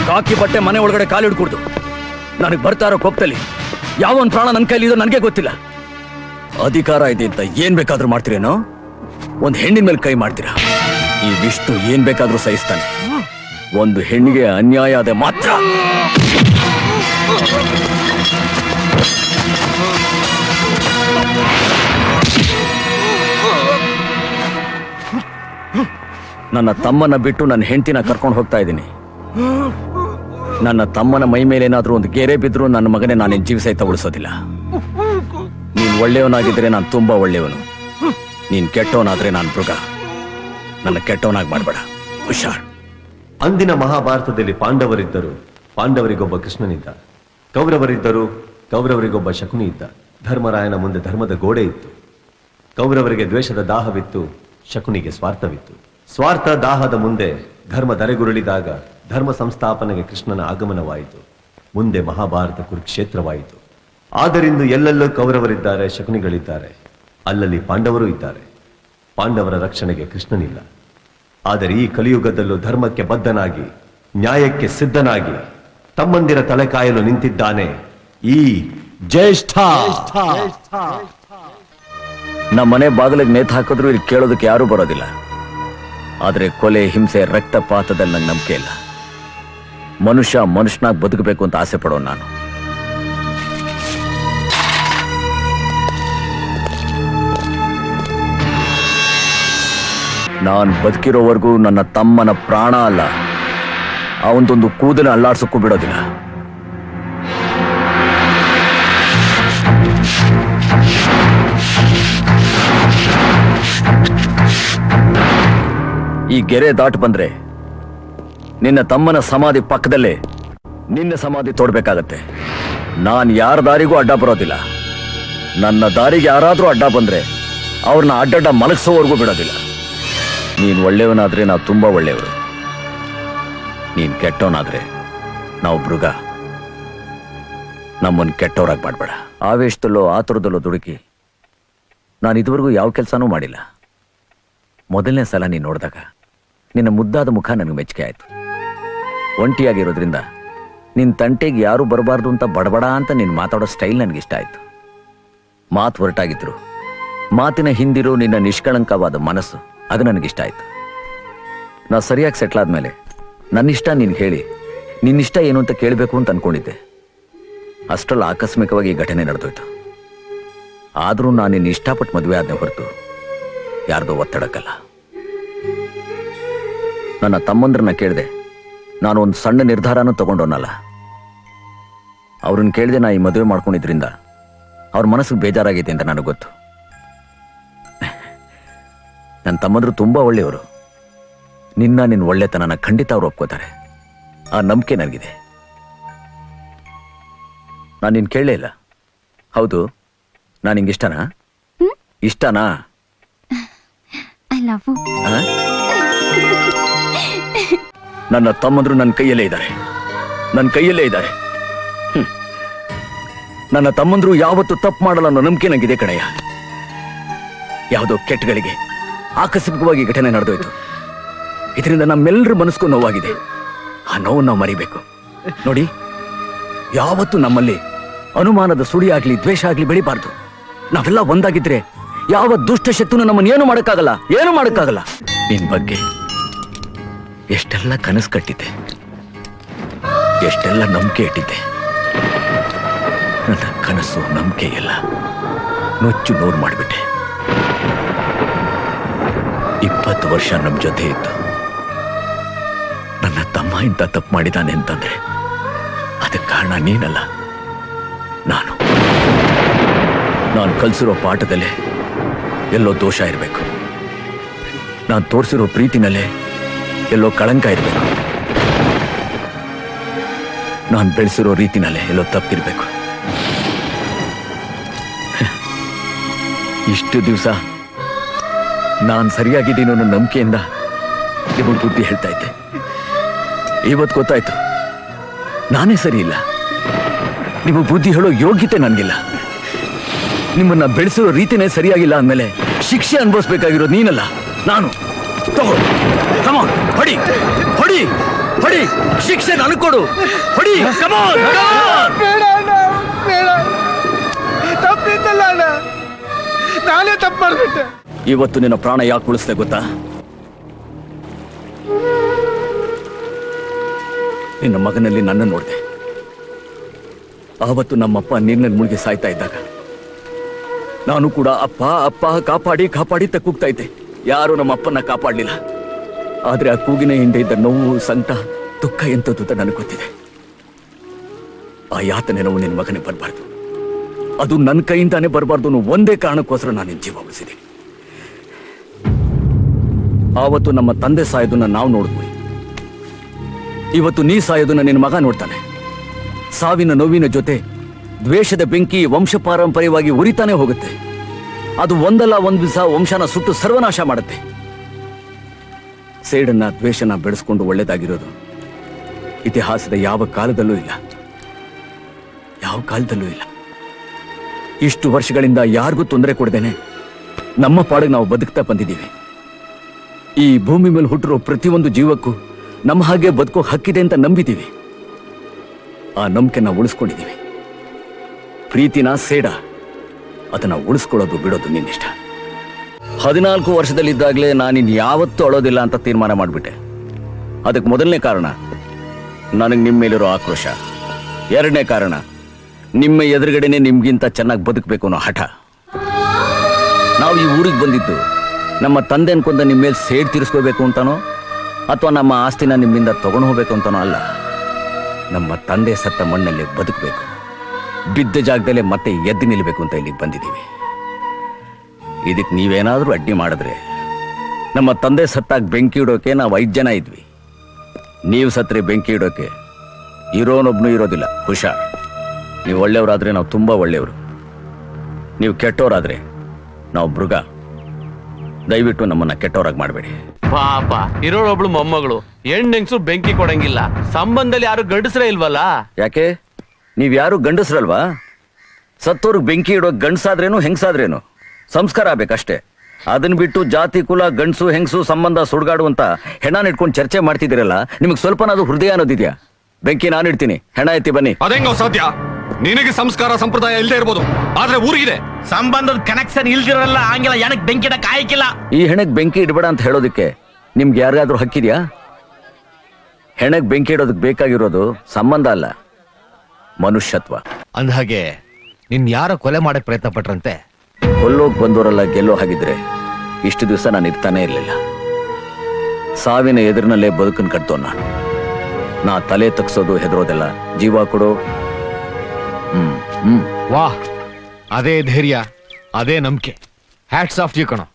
ಕಾಕಿ ಬಟ್ಟೆ ಮನೆ ಒಳಗಡೆ ಕಾಲಿಡ್ಕೂಡ್ದು. ನನಗೆ ಬರ್ತಾ ಇರೋ ಕೋಪದಲ್ಲಿ ಯಾವ ಒಂದು ಪ್ರಾಣ ನನ್ನ ಕೈಲಿದೋ ನನಗೆ ಗೊತ್ತಿಲ್ಲ. ಅಧಿಕಾರ ಇದೆ ಅಂತ ಏನ್ ಬೇಕಾದ್ರೂ ಮಾಡ್ತೀರೇನೋ, ಒಂದು ಹೆಣ್ಣಿನ ಮೇಲೆ ಕೈ ಮಾಡ್ತೀರಾ. ಈ ವಿಷ್ಣು ಏನ್ ಬೇಕಾದ್ರೂ ಸಹಿಸ್ತಾನೆ, ಒಂದು ಹೆಣ್ಣಿಗೆ ಅನ್ಯಾಯ ಆದ ಮಾತ್ರ. ನನ್ನ ತಮ್ಮನ ಬಿಟ್ಟು ನನ್ನ ಹೆಂಡತಿನ ಕರ್ಕೊಂಡು ಹೋಗ್ತಾ ಇದ್ದೀನಿ. ನನ್ನ ತಮ್ಮನ ಮೈ ಮೇಲೆ ಏನಾದ್ರೂ ಒಂದು ಗೆರೆ ಬಿದ್ರು ನನ್ನ ಮಗನೇ ನಾನೇನು ಜೀವ ಸಹಿತ ಉಳಿಸೋದಿಲ್ಲ. ನೀನ್ ಒಳ್ಳೆಯವನಾಗಿದ್ರೆ ನಾನು ತುಂಬಾ ಒಳ್ಳೆಯವನು, ನೀನ್ ಕೆಟ್ಟವನಾದ್ರೆ ನಾನು ಮೃಗ. ನನ್ನ ಕೆಟ್ಟವನಾಗಿ ಮಾಡಬೇಡ, ಹುಷಾರ್. ಅಂದಿನ ಮಹಾಭಾರತದಲ್ಲಿ ಪಾಂಡವರಿದ್ದರು, ಪಾಂಡವರಿಗೊಬ್ಬ ಕೃಷ್ಣನಿದ್ದ. ಕೌರವರಿದ್ದರು, ಕೌರವರಿಗೊಬ್ಬ ಶಕುನಿ ಇದ್ದ. ಧರ್ಮರಾಯನ ಮುಂದೆ ಧರ್ಮದ ಗೋಡೆ ಇತ್ತು. ಕೌರವರಿಗೆ ದ್ವೇಷದ ದಾಹವಿತ್ತು, ಶಕುನಿಗೆ ಸ್ವಾರ್ಥವಿತ್ತು. ಸ್ವಾರ್ಥ ದಾಹದ ಮುಂದೆ ಧರ್ಮ ಧರೆಗುರುಳಿದಾಗ ಧರ್ಮ ಸಂಸ್ಥಾಪನೆಗೆ ಕೃಷ್ಣನ ಆಗಮನವಾಯಿತು. ಮುಂದೆ ಮಹಾಭಾರತ ಕುರುಕ್ಷೇತ್ರವಾಯಿತು. ಆದರಿಂದ ಎಲ್ಲೆಲ್ಲೂ ಕೌರವರಿದ್ದಾರೆ, ಶಕುನಿಗಳಿದ್ದಾರೆ, ಅಲ್ಲಲ್ಲಿ ಪಾಂಡವರು ಇದ್ದಾರೆ. ಪಾಂಡವರ ರಕ್ಷಣೆಗೆ ಕೃಷ್ಣನಿಲ್ಲ. ಆದರೆ ಈ ಕಲಿಯುಗದಲ್ಲೂ ಧರ್ಮಕ್ಕೆ ಬದ್ಧನಾಗಿ, ನ್ಯಾಯಕ್ಕೆ ಸಿದ್ಧನಾಗಿ ತಮ್ಮಂದಿರ ತಲೆ ಕಾಯಲು ನಿಂತಿದ್ದಾನೆ ಈ ಜ್ಯೇಷ್ಠ. ನಮ್ಮ ಮನೆ ಬಾಗಿಲಿಗೆ ನೇತು ಹಾಕಿದ್ರು ಇಲ್ಲಿ ಕೇಳೋದಕ್ಕೆ ಯಾರೂ ಬರೋದಿಲ್ಲ. ಆದ್ರೆ ಕೊಲೆ, ಹಿಂಸೆ, ರಕ್ತಪಾತದಲ್ಲಿ ನಂಗೆ ನಂಬಿಕೆ ಇಲ್ಲ. ಮನುಷ್ಯ ಮನುಷ್ಯನಾಗಿ ಬದುಕಬೇಕು ಅಂತ ಆಸೆ ಪಡೋ ನಾನು. ನಾನು ಬದುಕಿರೋವರೆಗೂ ನನ್ನ ತಮ್ಮನ ಪ್ರಾಣ ಅಲ್ಲ, ಅವನದೊಂದು ಕೂದಲ ಅಲ್ಲಾಡ್ಸಕ್ಕೂ ಬಿಡೋದಿಲ್ಲ. ಈ ಗೆರೆ ದಾಟ್ ಬಂದ್ರೆ ನಿನ್ನ ತಮ್ಮನ ಸಮಾಧಿ ಪಕ್ಕದಲ್ಲೇ ನಿನ್ನ ಸಮಾಧಿ ತೋಡ್ಬೇಕಾಗತ್ತೆ. ನಾನು ಯಾರ ದಾರಿಗೂ ಅಡ್ಡ ಬರೋದಿಲ್ಲ. ನನ್ನ ದಾರಿಗೆ ಯಾರಾದ್ರೂ ಅಡ್ಡ ಬಂದ್ರೆ ಅವ್ರನ್ನ ಅಡ್ಡಡ್ಡ ಮಲಗಿಸೋವರೆಗೂ ಬಿಡೋದಿಲ್ಲ. ನೀನ್ ಒಳ್ಳೆಯವನಾದ್ರೆ ನಾವು ತುಂಬಾ ಒಳ್ಳೆಯವರು, ನೀನ್ ಕೆಟ್ಟವನಾದ್ರೆ ನಾವು ಮೃಗ. ನಮ್ಮನ್ನು ಕೆಟ್ಟವರಾಗಿ ಮಾಡ್ಬೇಡ. ಆವೇಶದಲ್ಲೋ ಆತುರದಲ್ಲೋ ದುಡುಕಿ ನಾನು ಇದುವರೆಗೂ ಯಾವ ಕೆಲಸನೂ ಮಾಡಿಲ್ಲ. ಮೊದಲನೇ ಸಲ ನೀನು ನೋಡಿದಾಗ ನಿನ್ನ ಮುದ್ದಾದ ಮುಖ ನನಗೆ ಮೆಚ್ಚುಗೆ ಆಯ್ತು. ಒಂಟಿಯಾಗಿರೋದ್ರಿಂದ ನಿನ್ನ ತಂಟೆಗೆ ಯಾರೂ ಬರಬಾರ್ದು ಅಂತ ಬಡಬಡ ಅಂತ ನೀನು ಮಾತಾಡೋ ಸ್ಟೈಲ್ ನನಗಿಷ್ಟ ಆಯ್ತು. ಮಾತು ಹೊರಟಾಗಿದ್ರು ಮಾತಿನ ಹಿಂದಿರೋ ನಿನ್ನ ನಿಷ್ಕಳಂಕವಾದ ಮನಸ್ಸು, ಅದು ನನಗಿಷ್ಟ ಆಯ್ತು. ನಾ ಸರಿಯಾಗಿ ಸೆಟ್ಲ್ ಆದ್ಮೇಲೆ ನನ್ನಿಷ್ಟ ನೀನು ಹೇಳಿ ನಿನ್ನಿಷ್ಟ ಏನು ಅಂತ ಕೇಳಬೇಕು ಅಂತ ಅನ್ಕೊಂಡಿದ್ದೆ. ಅಷ್ಟರಲ್ಲಿ ಆಕಸ್ಮಿಕವಾಗಿ ಈ ಘಟನೆ ನಡೆದೋಯ್ತು. ಆದರೂ ನಾನು ನಿನ್ನ ಇಷ್ಟಪಟ್ಟು ಮದುವೆ ಆದ್ನೆ ಹೊರತು ಯಾರ್ದೋ ಒತ್ತಡಕ್ಕಲ್ಲ. ನನ್ನ ತಮ್ಮಂದ್ರನ್ನ ಕೇಳಿದೆ, ನಾನು ಒಂದು ಸಣ್ಣ ನಿರ್ಧಾರನೂ ತಗೊಂಡೋನಲ್ಲ. ಅವ್ರನ್ನ ಕೇಳಿದೆ, ನಾ ಈ ಮದುವೆ ಮಾಡ್ಕೊಂಡಿದ್ರಿಂದ ಅವ್ರ ಮನಸ್ಸಿಗೆ ಬೇಜಾರಾಗೈತೆ ಅಂತ ನನಗೆ ಗೊತ್ತು. ನನ್ನ ತಮ್ಮಂದ್ರು ತುಂಬಾ ಒಳ್ಳೆಯವರು. ನಿನ್ನ ಒಳ್ಳೆತನನ ಖಂಡಿತ ಅವ್ರು ಒಪ್ಕೋತಾರೆ. ಆ ನಂಬಿಕೆ ನನಗಿದೆ. ನಾನು ನಿನ್ ಕೇಳಲೇ ಇಲ್ಲ. ಹೌದು, ನಾನು ನಿಂಗೆ ಇಷ್ಟನಾ? ಇಷ್ಟನಾ? ನನ್ನ ತಮ್ಮಂದ್ರು ನನ್ನ ಕೈಯಲ್ಲೇ ಇದ್ದಾರೆ, ನನ್ನ ಕೈಯಲ್ಲೇ ಇದ್ದಾರೆ. ನನ್ನ ತಮ್ಮಂದ್ರು ಯಾವತ್ತೂ ತಪ್ಪು ಮಾಡಲ್ಲ ಅನ್ನೋ ನಂಬಿಕೆ ನನಗಿದೆ ಕಣಯ್ಯ. ಯಾವುದೋ ಕೆಟ್ಟಗಳಿಗೆ ಆಕಸ್ಮಿಕವಾಗಿ ಘಟನೆ ನಡೆದೋಯ್ತು. ಇದರಿಂದ ನಮ್ಮೆಲ್ಲರ ಮನಸ್ಗೂ ನೋವಾಗಿದೆ. ಆ ನೋವು ನಾವು ಮರಿಬೇಕು. ನೋಡಿ, ಯಾವತ್ತೂ ನಮ್ಮಲ್ಲಿ ಅನುಮಾನದ ಸುಳಿ ಆಗ್ಲಿ ದ್ವೇಷ ಆಗ್ಲಿ ಬೆಳಿಬಾರ್ದು. ನಾವೆಲ್ಲ ಒಂದಾಗಿದ್ರೆ ಯಾವ ದುಷ್ಟಶಕ್ತಿನೂ ನಮ್ಮನ್ನು ಏನು ಮಾಡಕ್ಕಾಗಲ್ಲ, ಏನು ಮಾಡಕ್ಕಾಗಲ್ಲ. ನಿನ್ ಬಗ್ಗೆ ಎಷ್ಟೆಲ್ಲ ಕನಸು ಕಟ್ಟಿದ್ದೆ, ಎಷ್ಟೆಲ್ಲ ನಂಬಿಕೆ ಇಟ್ಟಿದ್ದೆ. ನನ್ನ ಕನಸು ನಂಬಿಕೆ ಎಲ್ಲ ನುಚ್ಚು ನೂರು ಮಾಡಿಬಿಟ್ಟೆ. 20 ವರ್ಷ ನಮ್ಮ ಜೊತೆ ಇತ್ತು. ನನ್ನ ತಮ್ಮ ಇಂಥ ತಪ್ಪು ಮಾಡಿದಾನೆ ಅಂತಂದ್ರೆ ಅದಕ್ಕೆ ಕಾರಣ ನೀನಲ್ಲ, ನಾನು. ಕಲಿಸಿರೋ ಪಾಠದಲ್ಲೇ ಎಲ್ಲೋ ದೋಷ ಇರಬೇಕು. ನಾನು ತೋರಿಸಿರೋ ಪ್ರೀತಿನಲ್ಲೇ ಎಲ್ಲೋ ಕಳಂಕ ಇರಬೇಕು. ನಾನು ಬೆಳೆಸಿರೋ ರೀತಿನಲ್ಲೇ ಎಲ್ಲೋ ತಪ್ಪಿರ್ಬೇಕು. ಇಷ್ಟು ದಿವಸ ನಾನು ಸರಿಯಾಗಿದ್ದೀನಿ ಅನ್ನೋ ನಂಬಿಕೆಯಿಂದ ನಿಮಗೆ ಬುದ್ಧಿ ಹೇಳ್ತಾ ಇದ್ದೆ. ಇವತ್ತು ಗೊತ್ತಾಯ್ತು ನಾನೇ ಸರಿ ಇಲ್ಲ. ನಿಮಗೆ ಬುದ್ಧಿ ಹೇಳೋ ಯೋಗ್ಯತೆ ನನಗಿಲ್ಲ. ನಿಮ್ಮನ್ನ ಬೆಳೆಸಿರೋ ರೀತಿನೇ ಸರಿಯಾಗಿಲ್ಲ ಅಂದಮೇಲೆ ಶಿಕ್ಷೆ ಅನುಭವಿಸ್ಬೇಕಾಗಿರೋದು ನೀನಲ್ಲ, ನಾನು. ತಗೋ. Come on, ಹೊಡಿ ಹೊಡಿ ಹೊಡಿ, ಶಿಕ್ಷೆ ನನಗೆ ಕೊಡು, ಹೊಡಿ. Come on, come on. ಬೇಡ ಅಣ್ಣ, ಬೇಡ. ತಪ್ಪಿದ್ದಲ್ಲ ಅಣ್ಣ, ನಾನೇ ತಪ್ಪು ಮಾಡ್ಬಿಟ್ಟೆ. ಇವತ್ತು ನಿನ್ನ ಪ್ರಾಣ ಯಾಕೆ ಉಳಿಸ್ದೆ ಗೊತ್ತಾ? ನಿನ್ನ ಮಗನಲ್ಲಿ ನನ್ನ ನೋಡಿದೆ. ಆವತ್ತು ನಮ್ಮಪ್ಪ ನೀರಿನಲ್ಲಿ ಮುಳುಗಿ ಸಾಯ್ತಾ ಇದ್ದಾಗ ನಾನು ಕೂಡ ಅಪ್ಪ ಅಪ್ಪ ಕಾಪಾಡಿ ಕಾಪಾಡಿ ಕೂಗ್ತಾ ಇದ್ದೆ. ಯಾರು ನಮ್ಮ ಅಪ್ಪನ ಕಾಪಾಡಲಿಲ್ಲ. ಆದ್ರೆ ಆ ಕೂಗಿನ ಹಿಂದೆ ಇದ್ದ ನೋವು, ಸಂಕಟ, ದುಃಖ ಎಂತದ್ದು ಅಂತ ನನಗೆ ಗೊತ್ತಿದೆ. ಆ ಯಾತನೆ ನೋವು ನಿನ್ನ ಮಗನೇ ಬರಬಾರ್ದು, ಅದು ನನ್ನ ಕೈಯಿಂದಾನೇ ಬರಬಾರ್ದು ಅನ್ನೋ ಒಂದೇ ಕಾರಣಕ್ಕೋಸ್ಕರ ನಾನು ನಿನ್ನ ಜೀವ ಉಳಿಸಿದೆ. ಆವತ್ತು ನಮ್ಮ ತಂದೆ ಸಾಯೋದನ್ನ ನಾವು ನೋಡಿದ್ವಿ. ಇವತ್ತು ನೀ ಸಾಯೋದನ್ನ ನಿನ್ನ ಮಗ ನೋಡ್ತಾನೆ. ಸಾವಿನ ನೋವಿನ ಜೊತೆ ದ್ವೇಷದ ಬೆಂಕಿ ವಂಶ ಪಾರಂಪರ್ಯವಾಗಿ ಉರಿತಾನೆ ಹೋಗುತ್ತೆ. ಅದು ಒಂದಲ್ಲ ಒಂದು ದಿವಸ ವಂಶನ ಸುಟ್ಟು ಸರ್ವನಾಶ ಮಾಡುತ್ತೆ. ಸೇಡನ್ನ ದ್ವೇಷನ ಬೆಳೆಸ್ಕೊಂಡು ಒಳ್ಳೇದಾಗಿರೋದು ಇತಿಹಾಸದ ಯಾವ ಕಾಲದಲ್ಲೂ ಇಲ್ಲ, ಯಾವ ಕಾಲದಲ್ಲೂ ಇಲ್ಲ. ಇಷ್ಟು ವರ್ಷಗಳಿಂದ ಯಾರಿಗೂ ತೊಂದರೆ ಕೊಡದೇನೆ ನಮ್ಮ ಪಾಡಿಗೆ ನಾವು ಬದುಕ್ತಾ ಬಂದಿದ್ದೀವಿ. ಈ ಭೂಮಿ ಮೇಲೆ ಹುಟ್ಟಿರೋ ಪ್ರತಿಯೊಂದು ಜೀವಕ್ಕೂ ನಮ್ಮ ಹಾಗೆ ಬದುಕೋ ಹಕ್ಕಿದೆ ಅಂತ ನಂಬಿದ್ದೀವಿ. ಆ ನಂಬಿಕೆ ನಾವು ಉಳಿಸ್ಕೊಂಡಿದ್ದೀವಿ. ಪ್ರೀತಿನ ಸೇಡ ಅದನ್ನ ಉಳಿಸ್ಕೊಳ್ಳೋದು ಬಿಡೋದು ನಿನ್ನಿಷ್ಟ. 14 ವರ್ಷದಲ್ಲಿದ್ದಾಗಲೇ ನಾನಿನ್ ಯಾವತ್ತೂ ಅಳೋದಿಲ್ಲ ಅಂತ ತೀರ್ಮಾನ ಮಾಡಿಬಿಟ್ಟೆ. ಅದಕ್ಕೆ ಮೊದಲನೇ ಕಾರಣ ನನಗೆ ನಿಮ್ಮ ಮೇಲಿರೋ ಆಕ್ರೋಶ. ಎರಡನೇ ಕಾರಣ ನಿಮ್ಮ ಎದುರುಗಡೆನೆ ನಿಮ್ಗಿಂತ ಚೆನ್ನಾಗಿ ಬದುಕಬೇಕು ಅನ್ನೋ ಹಠ. ನಾವು ಈ ಊರಿಗೆ ಬಂದಿದ್ದು ನಮ್ಮ ತಂದೆ ಅನ್ಕೊಂಡ ನಿಮ್ಮ ಮೇಲೆ ಸೇಡ್ ತೀರಿಸ್ಕೋಬೇಕು ಅಂತಾನೋ ಅಥವಾ ನಮ್ಮ ಆಸ್ತಿನ ನಿಮ್ಮಿಂದ ತಗೊಂಡು ಹೋಗ್ಬೇಕು ಅಂತಾನೋ ಅಲ್ಲ. ನಮ್ಮ ತಂದೆ ಸತ್ತ ಮಣ್ಣಲ್ಲಿ ಬದುಕಬೇಕು, ಬಿದ್ದ ಜಾಗದಲ್ಲೇ ಮತ್ತೆ ಎದ್ದು ನಿಲ್ಲಬೇಕು ಅಂತ ಇಲ್ಲಿಗೆ ಬಂದಿದ್ದೀವಿ. ಇದಕ್ಕೆ ನೀವೇನಾದರೂ ಅಡ್ಡಿ ಮಾಡಿದ್ರೆ ನಮ್ಮ ತಂದೆ ಸತ್ತಾಗ ಬೆಂಕಿ ಇಡೋಕೆ ನಾವು 5 ಜನ ಇದ್ವಿ. ನೀವು ಸತ್ರೆ ಬೆಂಕಿ ಇಡೋಕೆ ಇರೋನೊಬ್ನು ಇರೋದಿಲ್ಲ. ಹುಷಾರ್. ನೀವು ಒಳ್ಳೆಯವರಾದ್ರೆ ನಾವು ತುಂಬಾ ಒಳ್ಳೆಯವರು, ನೀವು ಕೆಟ್ಟವರಾದ್ರೆ ನಾವು ಮೃಗ. ದಯವಿಟ್ಟು ನಮ್ಮನ್ನ ಕೆಟ್ಟವರಾಗಿ ಮಾಡಬೇಡಿ. ಪಾಪ ಇರೋಳೊಬ್ಳು ಮೊಮ್ಮಗಳು, ಹೆಣ್ಣೆಂಗ್ಸು ಬೆಂಕಿ ಕೊಡಂಗಿಲ್ಲ. ಸಂಬಂಧದಲ್ಲಿ ಯಾರು ಗಂಡಸ್ರೇ ಇಲ್ವಲ್ಲ? ಯಾಕೆ ನೀವ್ಯಾರು ಗಂಡಸ್ರಲ್ವಾ? ಸತ್ತೋರ್ಗ್ ಬೆಂಕಿ ಇಡೋ ಗಂಡಸಾದ್ರೇನು ಹೆಂಗಸಾದ್ರೇನು ಸಂಸ್ಕಾರ ಆಗ್ಬೇಕಷ್ಟೇ. ಅದನ್ನ ಬಿಟ್ಟು ಜಾತಿ ಕುಲ ಗಂಡಸು ಹೆಂಗಸು ಸಂಬಂಧ ಸುಡ್ಗಾಡುವಂತ ಹೆಣ ಇಟ್ಕೊಂಡು ಚರ್ಚೆ ಮಾಡ್ತಿದ್ದೀರಲ್ಲ, ನಿಮಗೆ ಸ್ವಲ್ಪನಾದ್ರೂ ಹೃದಯ ಅನ್ನೋದಿದ್ಯಾ? ಬೆಂಕಿ ನಾನು ಇಡ್ತೀನಿ, ಹೆಣ ಎತ್ತಿ ಬನ್ನಿ. ಅದೇಂಗ ಸಾಧ್ಯ? ನಿನಗೆ ಸಂಸ್ಕಾರ ಸಂಪ್ರದಾಯ ಇಲ್ಲದೆ ಇರ್ಬೋದು, ಆದ್ರೆ ಊರಿಗಿದೆ. ಸಂಬಂಧದ ಕನೆಕ್ಷನ್ ಇಲ್ದಿರಲ್ಲ, ಹಂಗಿಲ್ಲ ಹೆಣಕ್ ಬೆಂಕಿ ಇಡಕ್ ಆಯ್ಕಿಲ್ಲ. ಈ ಹೆಣಕ್ ಬೆಂಕಿ ಇಡಬೇಡ ಅಂತ ಹೇಳೋದಕ್ಕೆ ನಿಮ್ಗೆ ಯಾರಿಗಾದ್ರೂ ಹಕ್ಕಿದ್ಯಾ? ಹೆಣಕ್ ಬೆಂಕಿ ಇಡೋದಕ್ಕೆ ಬೇಕಾಗಿರೋದು ಸಂಬಂಧ ಅಲ್ಲ, ಮನುಷ್ಯತ್ವ. ಅಂದ್ಹಾಗೆ ನಿನ್ ಯಾರೋ ಕೊಲೆ ಮಾಡಕ್ ಪ್ರಯತ್ನ ಪಟ್ರಂತೆ? ಕೊಲ್ಲೋಗ್ ಬಂದವರೆಲ್ಲ ಗೆಲ್ಲೋ ಹಾಗಿದ್ರೆ ಇಷ್ಟು ದಿವಸ ನಾನು ಇರ್ತಾನೆ ಇರಲಿಲ್ಲ. ಸಾವಿನ ಎದುರಿನಲ್ಲೇ ಬದುಕನ್ ಕಟ್ತೋನ್ ನಾನು. ನಾ ತಲೆ ತಗ್ಸೋದು ಹೆದರೋದೆಲ್ಲ, ಜೀವ ಕೊಡೋ. ವಾಹ್, ಅದೇ ಧೈರ್ಯ, ಅದೇ ನಂಬಿಕೆ. ಹ್ಯಾಟ್ಸ್ ಆಫ್ ಯು ಕಣೋ.